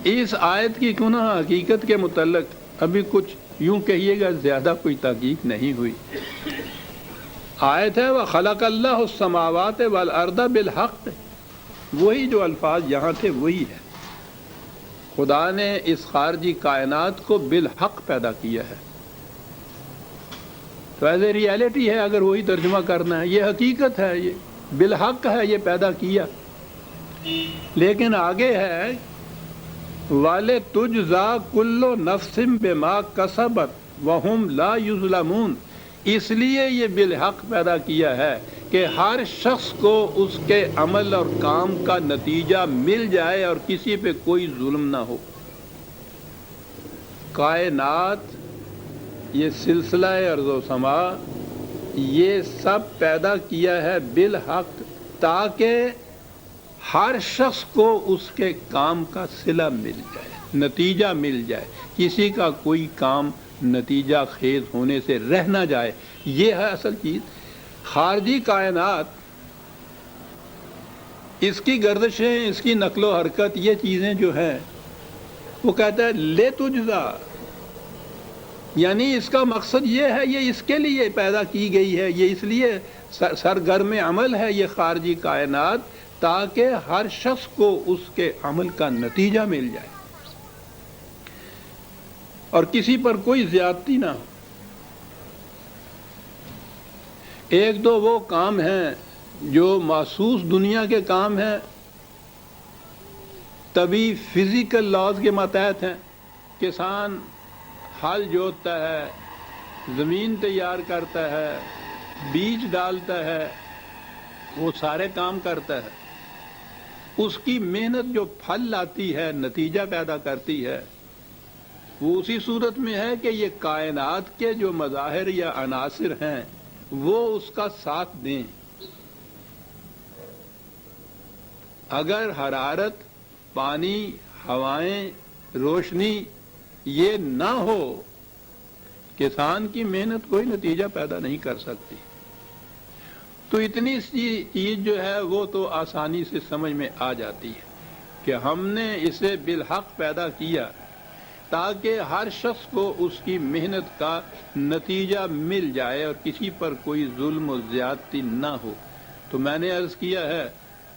اس آیت کی کنہ حقیقت کے متعلق ابھی کچھ یوں کہیے گا زیادہ کوئی تحقیق نہیں ہوئی. آیت ہے وَخَلَقَ اللَّهُ السَّمَاوَاتِ وَالْأَرْضَ بِالْحَقِّ، وہی جو الفاظ یہاں تھے وہی ہے. خدا نے اس خارجی کائنات کو بالحق پیدا کیا ہے. تو ایز اے ریالٹی ہے، اگر وہی ترجمہ کرنا ہے، یہ حقیقت ہے، یہ بالحق ہے، یہ پیدا کیا. لیکن آگے ہے وَلِتُجْزَىٰ كُلُّ نَفْسٍ بِمَا كَسَبَتْ وَهُمْ لَا يُظْلَمُونَ، اس لیے یہ بالحق پیدا کیا ہے کہ ہر شخص کو اس کے عمل اور کام کا نتیجہ مل جائے اور کسی پہ کوئی ظلم نہ ہو. کائنات، یہ سلسلہ ارض و سما، یہ سب پیدا کیا ہے بالحق تاکہ ہر شخص کو اس کے کام کا صلہ مل جائے، نتیجہ مل جائے، کسی کا کوئی کام نتیجہ خیز ہونے سے رہ نہ جائے. یہ ہے اصل چیز. خارجی کائنات، اس کی گردشیں، اس کی نقل و حرکت، یہ چیزیں جو ہیں، وہ کہتا ہے لے تجزا، یعنی اس کا مقصد یہ ہے، یہ اس کے لیے پیدا کی گئی ہے، یہ اس لیے سرگرم عمل ہے یہ خارجی کائنات، تاکہ ہر شخص کو اس کے عمل کا نتیجہ مل جائے اور کسی پر کوئی زیادتی نہ ہو. ایک دو وہ کام ہیں جو محسوس دنیا کے کام ہیں، طبی فزیکل لاز کے ماتحت ہیں. کسان ہل جوتتا ہے، زمین تیار کرتا ہے، بیج ڈالتا ہے، وہ سارے کام کرتا ہے. اس کی محنت جو پھل لاتی ہے، نتیجہ پیدا کرتی ہے، وہ اسی صورت میں ہے کہ یہ کائنات کے جو مظاہر یا عناصر ہیں وہ اس کا ساتھ دیں. اگر حرارت، پانی، ہوائیں، روشنی یہ نہ ہو، کسان کی محنت کوئی نتیجہ پیدا نہیں کر سکتی. تو اتنی سی چیز جو ہے وہ تو آسانی سے سمجھ میں آ جاتی ہے کہ ہم نے اسے بالحق پیدا کیا تاکہ ہر شخص کو اس کی محنت کا نتیجہ مل جائے اور کسی پر کوئی ظلم و زیادتی نہ ہو. تو میں نے عرض کیا ہے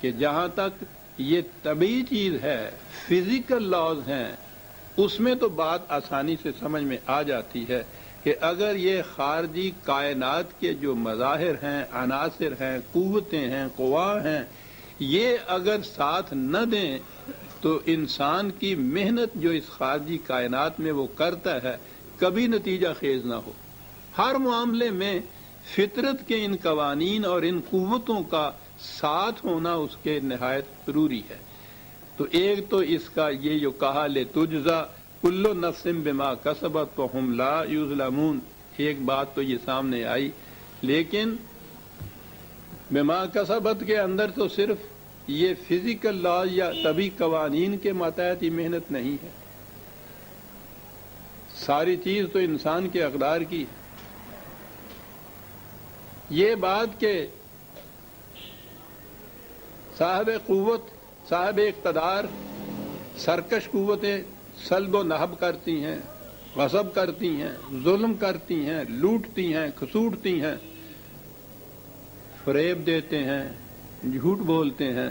کہ جہاں تک یہ طبعی چیز ہے، فزیکل لاز ہیں، اس میں تو بات آسانی سے سمجھ میں آ جاتی ہے کہ اگر یہ خارجی کائنات کے جو مظاہر ہیں، عناصر ہیں، قوتیں ہیں، قوا ہیں، یہ اگر ساتھ نہ دیں تو انسان کی محنت جو اس خارجی کائنات میں وہ کرتا ہے کبھی نتیجہ خیز نہ ہو. ہر معاملے میں فطرت کے ان قوانین اور ان قوتوں کا ساتھ ہونا اس کے نہایت ضروری ہے. تو ایک تو اس کا یہ جو کہا لے تجزا کل نفس بما کسبت وہم لا یظلمون، ایک بات تو یہ سامنے آئی. لیکن بما کسبت کے اندر تو صرف یہ فزیکل لاز یا طبی قوانین کے ماتحت ہی محنت نہیں ہے، ساری چیز تو انسان کے اقدار کی ہے. یہ بات کہ صاحب قوت، صاحب اقتدار، سرکش قوتیں سلب و نہب کرتی ہیں، غصب کرتی ہیں، ظلم کرتی ہیں، لوٹتی ہیں، کھسوٹتی ہیں، فریب دیتے ہیں، جھوٹ بولتے ہیں،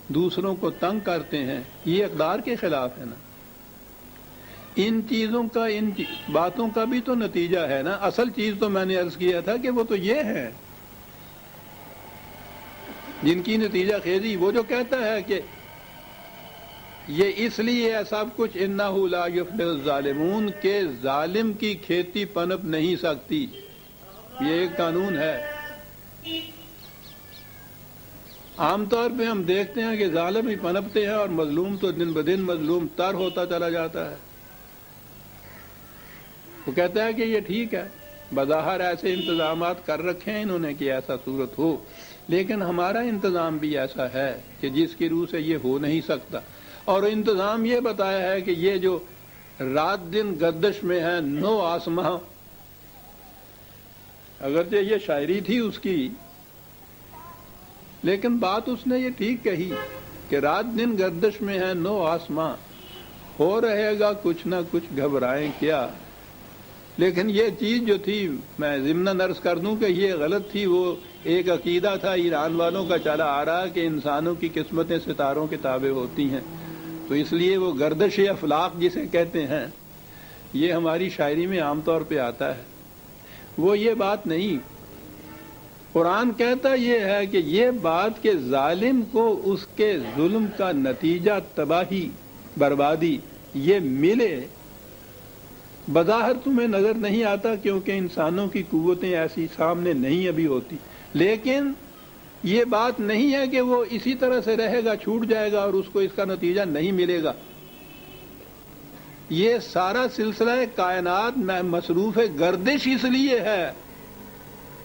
دوسروں کو تنگ کرتے ہیں، یہ اقدار کے خلاف ہے نا. ان چیزوں کا، ان باتوں کا بھی تو نتیجہ ہے نا. اصل چیز تو میں نے عرض کیا تھا کہ وہ تو یہ ہے جن کی نتیجہ خیزی. وہ جو کہتا ہے کہ یہ اس لیے ہے سب کچھ انہ لا یفلح الظالمون، کہ ظالم کی کھیتی پنپ نہیں سکتی، یہ ایک قانون ہے. عام طور پہ ہم دیکھتے ہیں کہ ظالم ہی پنپتے ہیں اور مظلوم تو دن بدن مظلوم تر ہوتا چلا جاتا ہے. وہ کہتا ہے کہ یہ ٹھیک ہے، بظاہر ایسے انتظامات کر رکھے ہیں انہوں نے کہ ایسا صورت ہو، لیکن ہمارا انتظام بھی ایسا ہے کہ جس کی روح سے یہ ہو نہیں سکتا. اور انتظام یہ بتایا ہے کہ یہ جو رات دن گردش میں ہے، نو آسماں، اگرچہ یہ شاعری تھی اس کی، لیکن بات اس نے یہ ٹھیک کہی کہ رات دن گردش میں ہے نو آسماں، ہو رہے گا کچھ نہ کچھ گھبرائیں کیا۔ لیکن یہ چیز جو تھی، میں ضمن عرض کر دوں کہ یہ غلط تھی۔ وہ ایک عقیدہ تھا ایران والوں کا چلا آ رہا کہ انسانوں کی قسمتیں ستاروں کے تابع ہوتی ہیں، تو اس لیے وہ گردش افلاق جسے کہتے ہیں، یہ ہماری شاعری میں عام طور پہ آتا ہے۔ وہ یہ بات نہیں، قرآن کہتا یہ ہے کہ یہ بات کہ ظالم کو اس کے ظلم کا نتیجہ تباہی، بربادی یہ ملے، بظاہر تمہیں نظر نہیں آتا کیونکہ انسانوں کی قوتیں ایسی سامنے نہیں ابھی ہوتی، لیکن یہ بات نہیں ہے کہ وہ اسی طرح سے رہے گا، چھوٹ جائے گا اور اس کو اس کا نتیجہ نہیں ملے گا۔ یہ سارا سلسلہ کائنات میں مصروف گردش اس لیے ہے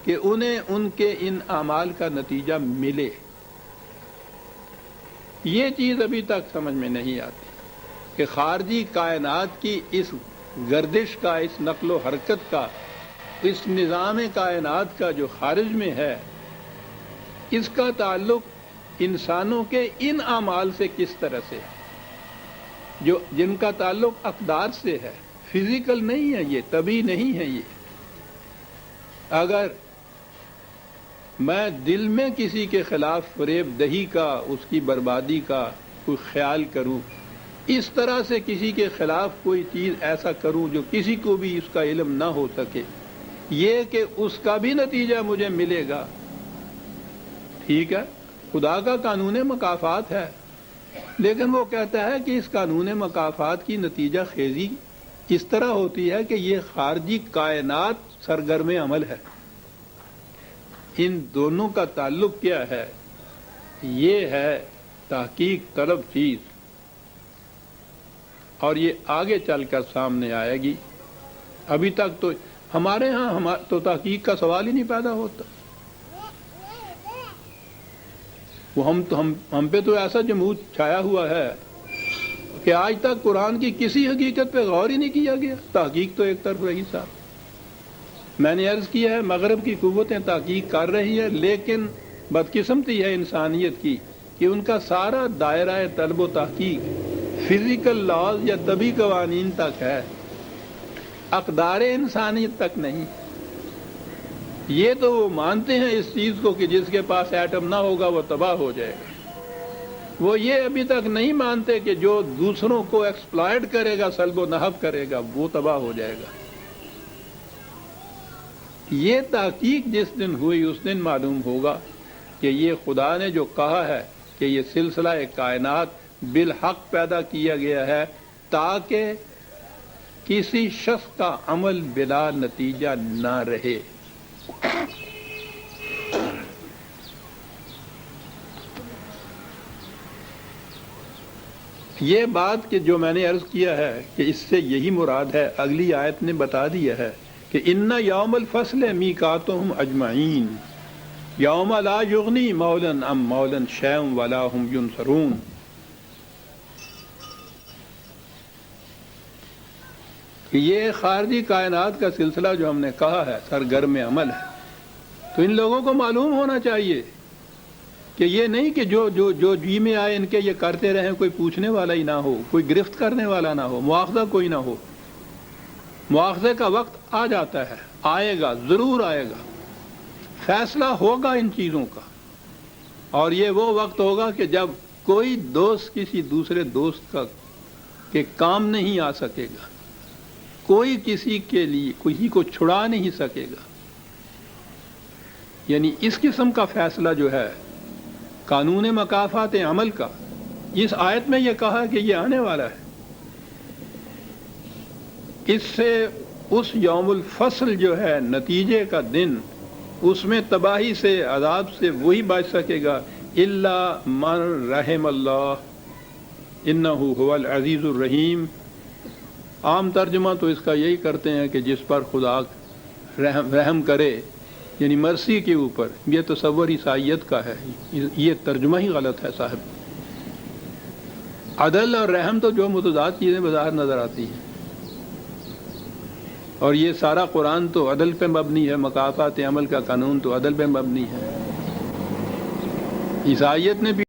کہ انہیں ان کے ان اعمال کا نتیجہ ملے۔ یہ چیز ابھی تک سمجھ میں نہیں آتی کہ خارجی کائنات کی اس گردش کا، اس نقل و حرکت کا، اس نظام کائنات کا جو خارج میں ہے، اس کا تعلق انسانوں کے ان اعمال سے کس طرح سے ہے، جو جن کا تعلق اقدار سے ہے، فزیکل نہیں ہے، یہ طبعی نہیں ہے۔ یہ اگر میں دل میں کسی کے خلاف فریب دہی کا، اس کی بربادی کا کوئی خیال کروں، اس طرح سے کسی کے خلاف کوئی چیز ایسا کروں جو کسی کو بھی اس کا علم نہ ہو سکے، یہ کہ اس کا بھی نتیجہ مجھے ملے گا، ٹھیک ہے، خدا کا قانون مکافات ہے، لیکن وہ کہتا ہے کہ اس قانون مکافات کی نتیجہ خیزی اس طرح ہوتی ہے کہ یہ خارجی کائنات سرگرم عمل ہے۔ ان دونوں کا تعلق کیا ہے؟ یہ ہے تحقیق طلب چیز، اور یہ آگے چل کر سامنے آئے گی۔ ابھی تک تو ہمارے ہاں تو تحقیق کا سوال ہی نہیں پیدا ہوتا۔ وہ ہم پہ تو ایسا جمود چھایا ہوا ہے کہ آج تک قرآن کی کسی حقیقت پہ غور ہی نہیں کیا گیا، تحقیق تو ایک طرف رہی صاحب۔ میں نے عرض کیا ہے مغرب کی قوتیں تحقیق کر رہی ہیں، لیکن بدقسمتی ہے انسانیت کی کہ ان کا سارا دائرہ طلب و تحقیق فزیکل لاز یا طبی قوانین تک ہے، اقدار انسانیت تک نہیں۔ یہ تو وہ مانتے ہیں اس چیز کو کہ جس کے پاس ایٹم نہ ہوگا وہ تباہ ہو جائے گا۔ وہ یہ ابھی تک نہیں مانتے کہ جو دوسروں کو ایکسپلائٹ کرے گا، سلب و نہب کرے گا، وہ تباہ ہو جائے گا۔ یہ تحقیق جس دن ہوئی اس دن معلوم ہوگا کہ یہ خدا نے جو کہا ہے کہ یہ سلسلہ کائنات بالحق پیدا کیا گیا ہے تاکہ کسی شخص کا عمل بلا نتیجہ نہ رہے۔ یہ بات کہ جو میں نے عرض کیا ہے کہ اس سے یہی مراد ہے، اگلی آیت نے بتا دیا ہے کہ ان یوم الفصل میقاتہم اجمعین یوم لا یغنی مولا عن مولا شیئا ولا هم ینصرون۔ یہ خارجی کائنات کا سلسلہ جو ہم نے کہا ہے سرگرم عمل ہے، تو ان لوگوں کو معلوم ہونا چاہیے کہ یہ نہیں کہ جو جی میں آئے ان کے یہ کرتے رہیں، کوئی پوچھنے والا ہی نہ ہو، کوئی گرفت کرنے والا نہ ہو، مواخذہ کوئی نہ ہو۔ مواخذے کا وقت آ جاتا ہے، آئے گا، ضرور آئے گا، فیصلہ ہوگا ان چیزوں کا، اور یہ وہ وقت ہوگا کہ جب کوئی دوست کسی دوسرے دوست کا کے کام نہیں آ سکے گا، کوئی کسی کے لیے کسی کو چھڑا نہیں سکے گا۔ یعنی اس قسم کا فیصلہ جو ہے قانون مکافات عمل کا، اس آیت میں یہ کہا کہ یہ آنے والا ہے، اس سے اس یوم الفصل جو ہے نتیجے کا دن، اس میں تباہی سے، عذاب سے وہی بچ سکے گا الا من رحم اللہ انہ هو العزیز الرحیم۔ عام ترجمہ تو اس کا یہی کرتے ہیں کہ جس پر خدا رحم کرے، یعنی مرسی کے اوپر۔ یہ تصور عیسائیت کا ہے، یہ ترجمہ ہی غلط ہے صاحب۔ عدل اور رحم تو جو متضاد چیزیں بظاہر نظر آتی ہیں، اور یہ سارا قرآن تو عدل پہ مبنی ہے، مکافات عمل کا قانون تو عدل پہ مبنی ہے۔ عیسائیت نے بھی